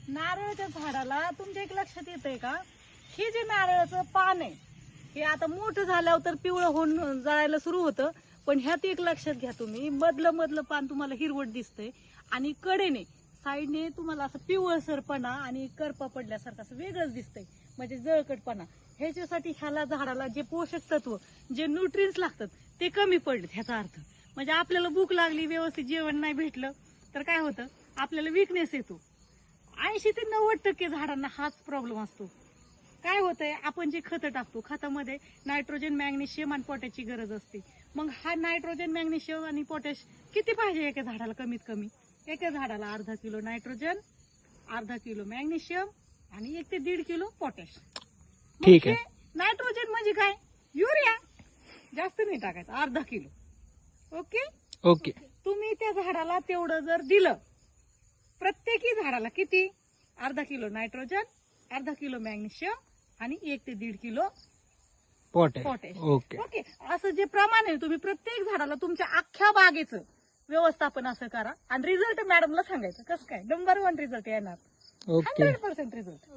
नारळाच्या झाडाला तुमच्या एक लक्षात येतंय का, हे जे नारळाचं पान आहे हे आता मोठं झाल्यावर तर पिवळं होऊन जायला सुरू होतं, पण ह्यात एक लक्षात घ्या तुम्ही, मधलं मधलं पान तुम्हाला हिरवट दिसतंय आणि कडेने साईडने तुम्हाला असं पिवळसरपणा आणि करपा पडल्यासारखं असं वेगळंच दिसतंय, म्हणजे जळकटपणा. ह्याच्यासाठी ह्याला झाडाला जे पोषक तत्व, जे न्यूट्रिएंट्स लागतात ते कमी पडले. ह्याचा अर्थ म्हणजे आपल्याला भूक लागली, व्यवस्थित जेवण नाही भेटलं तर काय होतं, आपल्याला विकनेस येतो. 80 ते 90% झाडांना हाच प्रॉब्लेम असतो. काय होतंय, आपण जे खतं टाकतो, खतामध्ये नायट्रोजन, मॅग्नेशियम आणि पोटॅशची गरज असते. मग हा नायट्रोजन, मॅग्नेशियम आणि पोटॅश किती पाहिजे एका झाडाला? कमीत कमी एका झाडाला अर्धा किलो नायट्रोजन, अर्धा किलो मॅग्नेशियम आणि 1 ते 1.5 किलो पोटॅश. ठीक आहे. नायट्रोजन म्हणजे काय, युरिया. जास्त नाही टाकायचं, अर्धा किलो. Okay okay. तुम्ही त्या झाडाला तेवढं जर दिलं, प्रत्येकी झाडाला किती, अर्धा किलो नायट्रोजन, अर्धा किलो मॅग्नेशियम आणि 1 ते 1.5 kilo potash. Potash. Okay. Okay, असं जे प्रमाण आहे तुम्ही प्रत्येक झाडाला तुमच्या अख्ख्या बागेचं व्यवस्थापन असं करा आणि रिझल्ट मॅडमला सांगायचं. कसं काय, नंबर 1 रिझल्ट येणार, ओके. 100% रिझल्ट.